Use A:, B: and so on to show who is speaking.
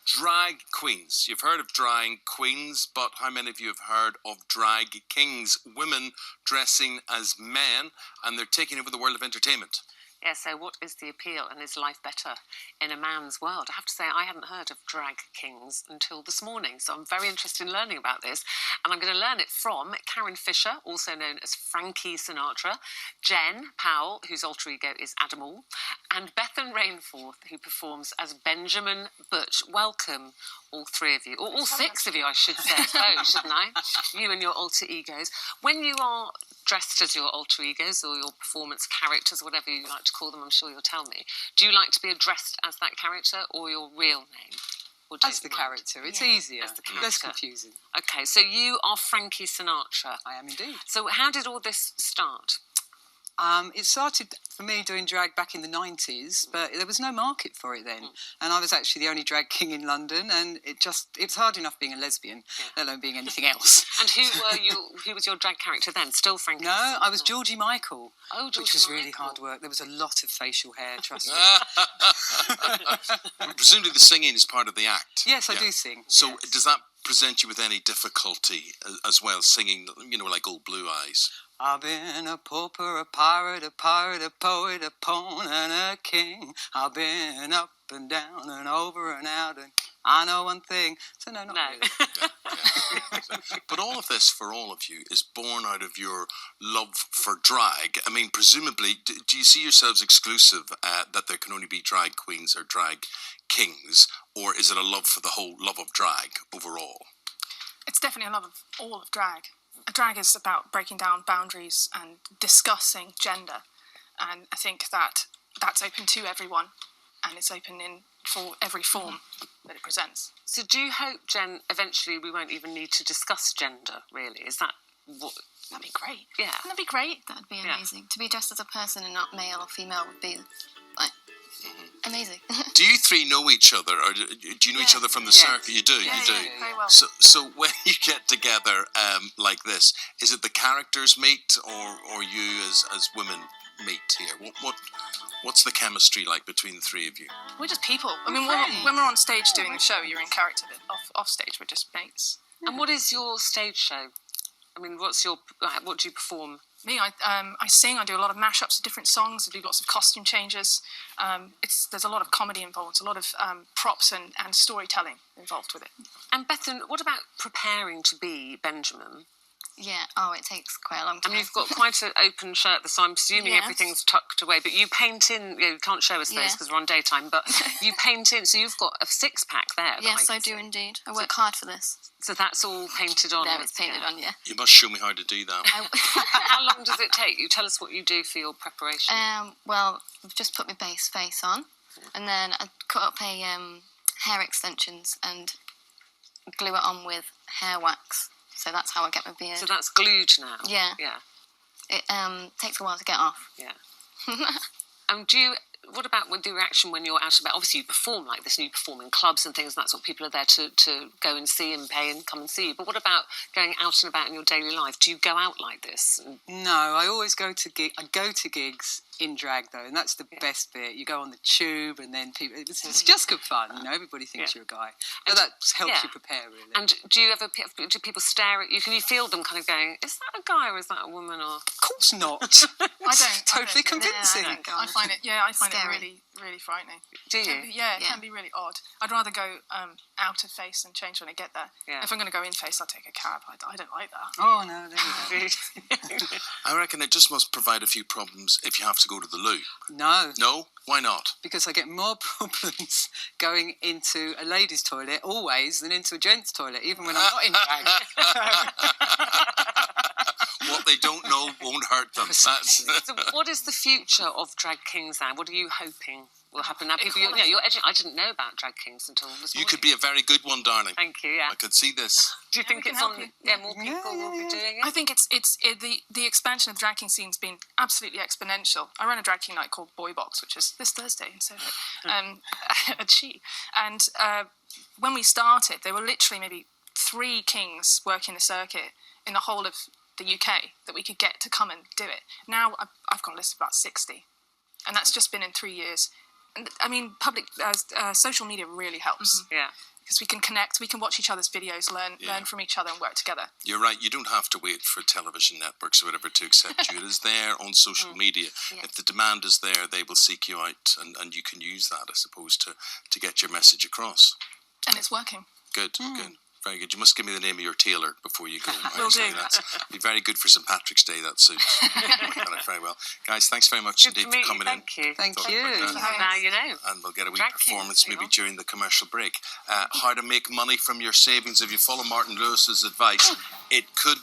A: Drag queens. You've heard of drag queens, but how many of you have heard of drag kings? Women dressing as men, and they're taking over the world of entertainment.
B: Yeah, so what is the appeal, and is life better in a man's world? I have to say, I hadn't heard of drag kings until this morning, so I'm very interested in learning about this. And I'm going to learn it from Karen Fisher, also known as Frankie Sinatra, Jen Powell, whose alter ego is Adamall, and Bethan Rainforth, who performs as Benjamin Butch. Welcome, all three of you, or all six of you, I should say, shouldn't I? You and your alter egos. When you are dressed as your alter egos or your performance characters, whatever you like to call them, I'm sure you'll tell me. Do you like to be addressed as that character or your real name? Or
C: as the character. It's easier.
B: As the character.
C: Less confusing.
B: Okay, so you are Frankie Sinatra.
C: I am indeed.
B: So how did all this start?
C: It started for me doing drag back in the 90s, but there was no market for it then. And I was actually the only drag king in London, and it's hard enough being a lesbian, let alone being anything else.
B: And who was your drag character then? Still Frankie?
C: No, I was Georgie Michael.
B: Oh, Georgie
C: which was
B: Michael.
C: really hard work. There was a lot of facial hair, trust me.
A: Presumably the singing is part of the act.
C: Yes, I do sing.
A: So
C: yes.
A: does that present you with any difficulty as well, singing, like Old Blue Eyes?
C: I've been a pauper, a pirate, a poet, a pawn, and a king. I've been up and down and over and out, and I know one thing. So no, not really.
A: But all of this, for all of you, is born out of your love for drag. I mean, presumably, do you see yourselves exclusive that there can only be drag queens or drag kings, or is it a love for the whole love of drag overall?
D: It's definitely a love of all of drag. Drag is about breaking down boundaries and discussing gender, and I think that's open to everyone, and it's open for every form that it presents.
B: So do you hope, Jen, eventually we won't even need to discuss gender, really? Is that what...
D: That'd be great.
B: Yeah.
D: That'd be great.
E: That'd be amazing. To be dressed as a person and not male or female would be, like, amazing.
A: Do you three know each other, or do you know each other from the circuit? You do, you do.
D: Very well.
A: So when you get together like this, is it the characters meet, or you as women meet here? What's the chemistry like between the three of you?
D: We're just people. I mean, when we're on stage doing the show, you're in character. Off stage, we're just mates.
B: And what is your stage show? I mean, what do you perform?
D: Me, I sing. I do a lot of mashups of different songs. I do lots of costume changes. There's a lot of comedy involved, a lot of props and storytelling involved with it.
B: And Bethan, what about preparing to be Benjamin?
E: Yeah, it takes quite a long time.
B: I mean, you've got quite an open shirt, so I'm assuming everything's tucked away. But you paint in, you can't show us those because we're on daytime, but you paint in, so you've got a six-pack there.
E: Yes, I do indeed. I work hard for this.
B: So that's all painted on?
E: There, it's painted on, yeah.
A: You must show me how to do that.
B: How long does it take? You tell us what you do for your preparation.
E: Well, I've just put my base face on, and then I cut up hair extensions and glue it on with hair wax. So that's how I get my beard.
B: So that's glued now?
E: Yeah.
B: Yeah.
E: It takes a while to get off.
B: Yeah. What about the reaction when you're out about? Obviously, you perform like this, and you perform in clubs and things, and that's what people are there to go and see and pay and come and see you. But what about going out and about in your daily life? Do you go out like this?
C: No, I always go to gigs in drag, though, and that's the best bit. You go on the tube, and then people... It's just good fun, everybody thinks you're a guy. But that helps you prepare, really.
B: And do people stare at you? Can you feel them kind of going, is that a guy or is that a woman? Or
C: Of course not.
D: I don't.
C: Totally convincing.
D: I find it really, really frightening.
B: Do you?
D: It can be really odd. I'd rather go out of face and change when I get there.
B: Yeah.
D: If I'm going to go in face, I'll take a cab. I don't like that.
C: Oh, no, there you go.
A: I reckon it just must provide a few problems if you have to go to the loo.
C: No.
A: No? Why not?
C: Because I get more problems going into a ladies' toilet always than into a gents' toilet, even when I'm not in drag.
A: What they don't know won't hurt them.
B: So what is the future of Drag Kings now? What are you hoping will happen now? People, you're edging. I didn't know about Drag Kings until this morning.
A: You could be a very good one, darling.
B: Thank you, yeah.
A: I could see this.
B: Do you think it's on... more people will be doing it?
D: I think the expansion of the drag king scene's been absolutely exponential. I run a drag king night called Boy Box, which is this Thursday in Soho, at She. And when we started, there were literally maybe 3 kings working the circuit in the whole of the UK that we could get to come and do it. Now I've got a list of about 60, and that's just been in 3 years. And I mean, social media really helps.
B: Yeah.
D: Because we can connect, we can watch each other's videos, learn from each other and work together.
A: You're right. You don't have to wait for television networks or whatever to accept you. It is there on social media.
E: Yeah.
A: If the demand is there, they will seek you out, and you can use that, I suppose, to get your message across.
D: And it's working.
A: Good, good. Very good. You must give me the name of your tailor before you go.
D: Will do.
A: That'd be very good for St. Patrick's Day, that suits. Done it very well. Guys, thanks very much
B: Good
A: indeed
B: to meet
A: for
B: you.
A: coming in.
B: Thank you.
C: Thank
A: Thought
C: you.
A: about that.
B: Now you know.
A: And we'll get a wee
B: Drag
A: performance
B: kings,
A: maybe
B: you know.
A: during the commercial break. How to make money from your savings. If you follow Martin Lewis's advice, it could